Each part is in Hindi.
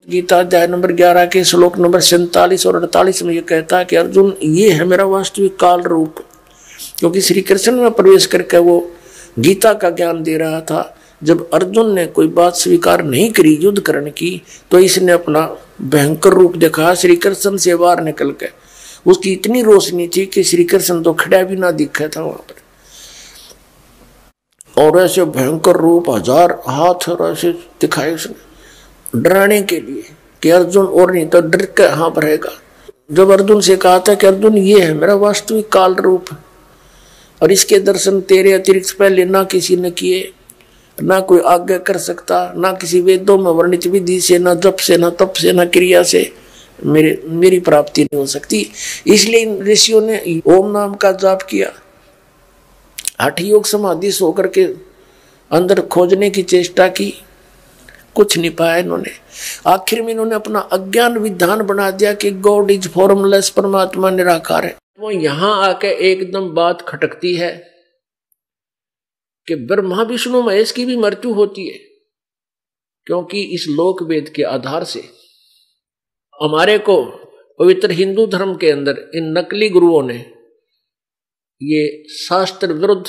गीता अध्याय नंबर 11 के श्लोक नंबर 47 और 48 में ये कहता है कि अर्जुन, ये है मेरा वास्तविक काल रूप। क्योंकि श्री कृष्ण में प्रवेश करके वो गीता का ज्ञान दे रहा था। जब अर्जुन ने कोई बात स्वीकार नहीं करी युद्ध करने की, तो इसने अपना भयंकर रूप देखा श्री कृष्ण से बाहर निकल के। उसकी इतनी रोशनी थी कि श्री कृष्ण तो खड़ा भी ना दिखा था वहां पर। और ऐसे भयंकर रूप, 1000 हाथ और ऐसे दिखाए उसने डराने के लिए कि अर्जुन और नहीं तो डर के यहाँ पर रहेगा। जब अर्जुन से कहा था कि अर्जुन, ये है मेरा वास्तविक काल रूप और इसके दर्शन तेरे अतिरिक्त पहले ना किसी ने किए, ना कोई आज्ञा कर सकता, ना किसी वेदों में वर्णित विधि से, ना जप से, ना तप से, ना क्रिया से मेरी प्राप्ति नहीं हो सकती। इसलिए इन ऋषियों ने ओम नाम का जाप किया, हठ योग समाधि सो करके अंदर खोजने की चेष्टा की, कुछ नहीं पाया इन्होंने। आखिर में इन्होंने अपना अज्ञान विधान बना दिया कि गॉड इज फॉर्मलेस, परमात्मा निराकार है। वो यहां आके एकदम बात खटकती है कि ब्रह्मा विष्णु महेश की भी मृत्यु होती है। क्योंकि इस लोक वेद के आधार से हमारे को पवित्र हिंदू धर्म के अंदर इन नकली गुरुओं ने ये शास्त्र विरुद्ध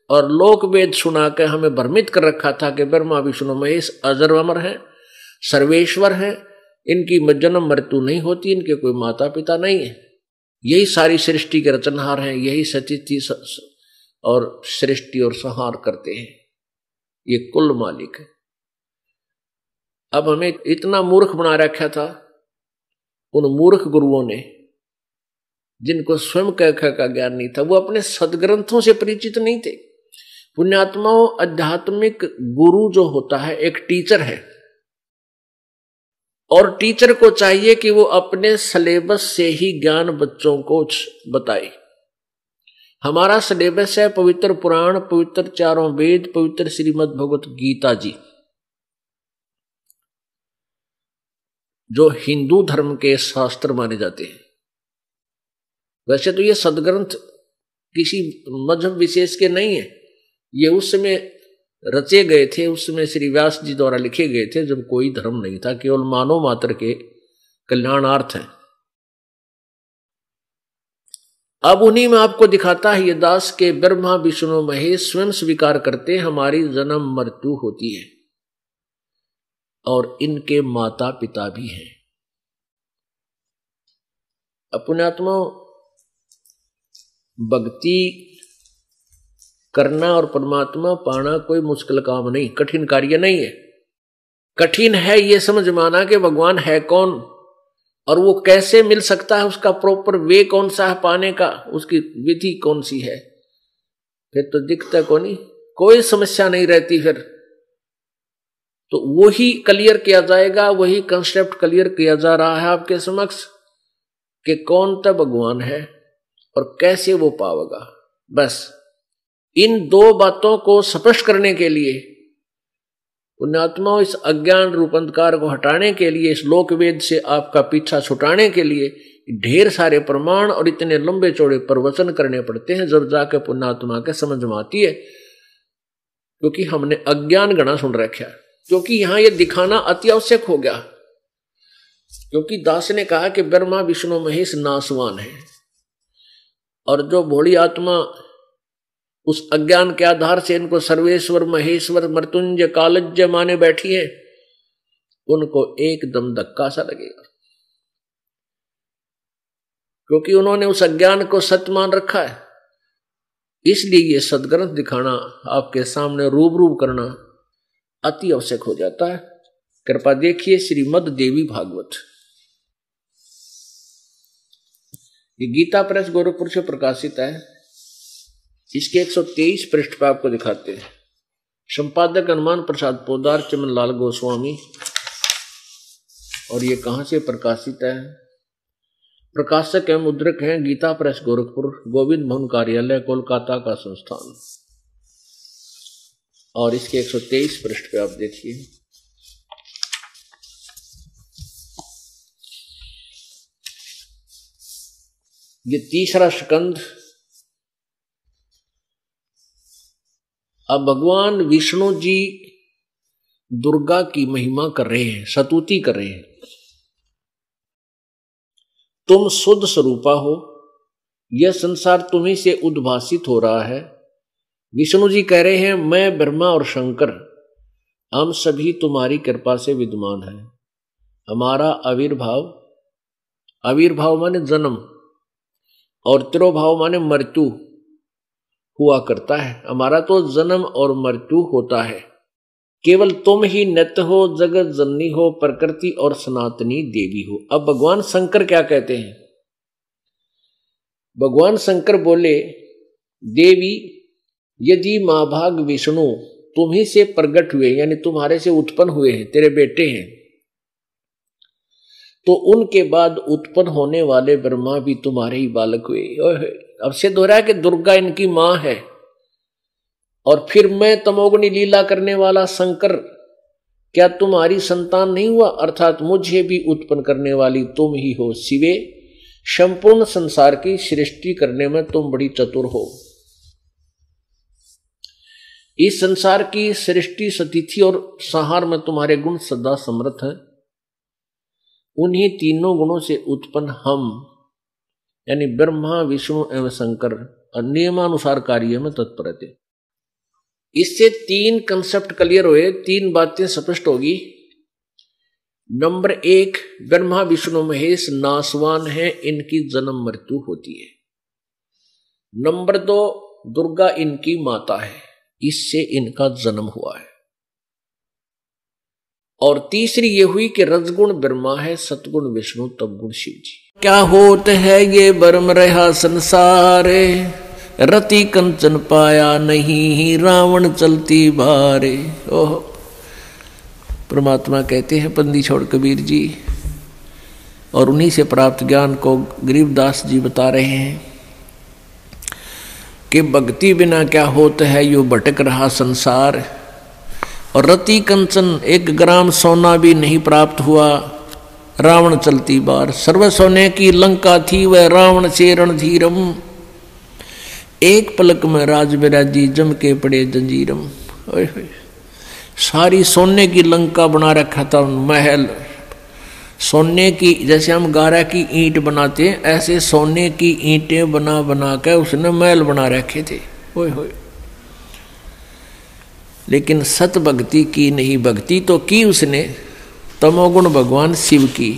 और लोक वेद सुना के हमें भ्रमित कर रखा था कि ब्रह्मा विष्णु महेश अजर अमर है, सर्वेश्वर है, इनकी जन्म मृत्यु नहीं होती, इनके कोई माता पिता नहीं है, यही सारी सृष्टि के रचनहार हैं, यही सचिति और सृष्टि और संहार करते हैं, ये कुल मालिक है। अब हमें इतना मूर्ख बना रखा था उन मूर्ख गुरुओं ने, जिनको स्वयं का ज्ञान नहीं था, वो अपने सदग्रंथों से परिचित नहीं थे। पुण्यात्माओं, आध्यात्मिक गुरु जो होता है एक टीचर है, और टीचर को चाहिए कि वो अपने सिलेबस से ही ज्ञान बच्चों को बताए। हमारा सिलेबस है पवित्र पुराण, पवित्र चारों वेद, पवित्र श्रीमद् भगवत गीता जी, जो हिंदू धर्म के शास्त्र माने जाते हैं। वैसे तो ये सदग्रंथ किसी मजहब विशेष के नहीं है, ये उस समय रचे गए थे, उस समय श्री व्यास जी द्वारा लिखे गए थे जब कोई धर्म नहीं था, केवल मानव मात्र के कल्याणार्थ है। अब उन्हीं में आपको दिखाता है ये दास के ब्रह्मा विष्णु महेश स्वयं स्वीकार करते हमारी जन्म मृत्यु होती है और इनके माता पिता भी हैं। पुण्यात्मा, भक्ति करना और परमात्मा पाना कोई मुश्किल काम नहीं, कठिन कार्य नहीं है। कठिन है ये समझ माना कि भगवान है कौन और वो कैसे मिल सकता है, उसका प्रॉपर वे कौन सा है पाने का, उसकी विधि कौन सी है, फिर तो दिखता को नहीं, कोई समस्या नहीं रहती। फिर तो वही क्लियर किया जाएगा, वही कंसेप्ट क्लियर किया जा रहा है आपके समक्ष कि कौन तो भगवान है और कैसे वो पावेगा। बस इन दो बातों को स्पष्ट करने के लिए, पुण्यात्माओं, इस अज्ञान रूप अंधकार को हटाने के लिए, इस लोक वेद से आपका पीछा छुटाने के लिए ढेर सारे प्रमाण और इतने लंबे चौड़े प्रवचन करने पड़ते हैं, जब जाके पुण्यात्मा के समझ में आती है। क्योंकि हमने अज्ञान गणा सुन रखा, क्योंकि यहां यह दिखाना अति आवश्यक हो गया। क्योंकि दास ने कहा कि ब्रह्मा विष्णु महेश नासवान है, और जो भोली आत्मा उस अज्ञान के आधार से इनको सर्वेश्वर महेश्वर मृत्युंजय कालज्य माने बैठी है, उनको एकदम धक्का सा लगेगा। क्योंकि उन्होंने उस अज्ञान को सत्य मान रखा है। इसलिए ये सदग्रंथ दिखाना, आपके सामने रूबरू करना अति आवश्यक हो जाता है। कृपा देखिए श्रीमद् देवी भागवत, ये गीता प्रेस गोरखपुर से प्रकाशित है। इसके 123 पृष्ठ पर आपको दिखाते हैं। संपादक हनुमान प्रसाद पोदार, चमन लाल गोस्वामी। और ये कहां से प्रकाशित है? प्रकाशक एवं मुद्रक हैं गीता प्रेस गोरखपुर, गोविंद भवन कार्यालय, कोलकाता का संस्थान। और इसके 123 पृष्ठ पे आप देखिए, ये तीसरा स्कंद। अब भगवान विष्णु जी दुर्गा की महिमा कर रहे हैं, स्तुति कर रहे हैं। तुम शुद्ध स्वरूपा हो, यह संसार तुम्ही से उद्भासित हो रहा है। विष्णु जी कह रहे हैं मैं ब्रह्मा और शंकर हम सभी तुम्हारी कृपा से विद्यमान है। हमारा आविर्भाव माने जन्म और तिरोभाव माने मृत्यु हुआ करता है। हमारा तो जन्म और मृत्यु होता है। केवल तुम ही नित्य हो, जगत जननी हो, प्रकृति और सनातनी देवी हो। अब भगवान शंकर क्या कहते हैं? भगवान शंकर बोले देवी यदि महाभाग विष्णु तुम्ही से प्रकट हुए, यानी तुम्हारे से उत्पन्न हुए हैं, तेरे बेटे हैं, तो उनके बाद उत्पन्न होने वाले ब्रह्मा भी तुम्हारे ही बालक हुए। अब सिद्ध हो रहा है कि दुर्गा इनकी मां है। और फिर मैं तमोगुणी लीला करने वाला शंकर क्या तुम्हारी संतान नहीं हुआ? अर्थात मुझे भी उत्पन्न करने वाली तुम ही हो शिवे। संपूर्ण संसार की सृष्टि करने में तुम बड़ी चतुर हो। इस संसार की सृष्टि स्थिति और संहार में तुम्हारे गुण सदा समर्थ हैं। उन्हीं तीनों गुणों से उत्पन्न हम यानी ब्रह्मा विष्णु एवं शंकर नियमानुसार कार्य में तत्पर थे। इससे तीन कंसेप्ट क्लियर हुए, तीन बातें स्पष्ट होगी। नंबर 1, ब्रह्मा विष्णु महेश नासवान है, इनकी जन्म मृत्यु होती है। नंबर 2, दुर्गा इनकी माता है, इससे इनका जन्म हुआ है। और तीसरी ये हुई कि रजगुण ब्रह्मा है, सतगुण विष्णु, तपगुण शिव जी। क्या होते है ये बरम रहा संसार, रति कंचन पाया नहीं, रावण चलती बारे। ओह, परमात्मा कहते हैं बंदी छोड़ कबीर जी, और उन्हीं से प्राप्त ज्ञान को गरीबदास जी बता रहे हैं कि भक्ति बिना क्या होता है, यो भटक रहा संसार। और रति कंचन 1 ग्राम सोना भी नहीं प्राप्त हुआ, रावण चलती बार। सर्व सोने की लंका थी वह रावण से रणधीरम, एक पलक में राज बिराजी जम के पड़े जंजीरम। सारी सोने की लंका बना रखा था, महल सोने की, जैसे हम गारा की ईंट बनाते हैं ऐसे सोने की ईंटें बना बना कर उसने महल बना रखे थे। ओए होए, लेकिन सत भक्ति की नहीं। भक्ति तो की उसने तमोगुण भगवान शिव की,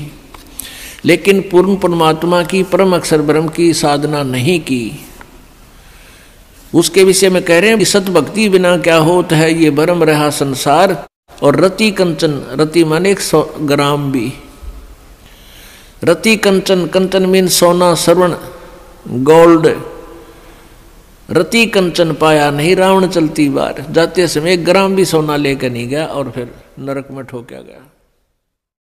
लेकिन पूर्ण परमात्मा की परम अक्षर ब्रह्म की साधना नहीं की। उसके विषय में कह रहे हैं कि सत भक्ति बिना क्या होता है, ये भरम रहा संसार। और रति कंचन, रति माने 100 ग्राम भी, रति कंचन, कंचन मीन सोना, श्रवण, गोल्ड। रति कंचन पाया नहीं, रावण चलती बार। जाते समय 1 ग्राम भी सोना लेकर नहीं गया और फिर नरक में ठोका गया।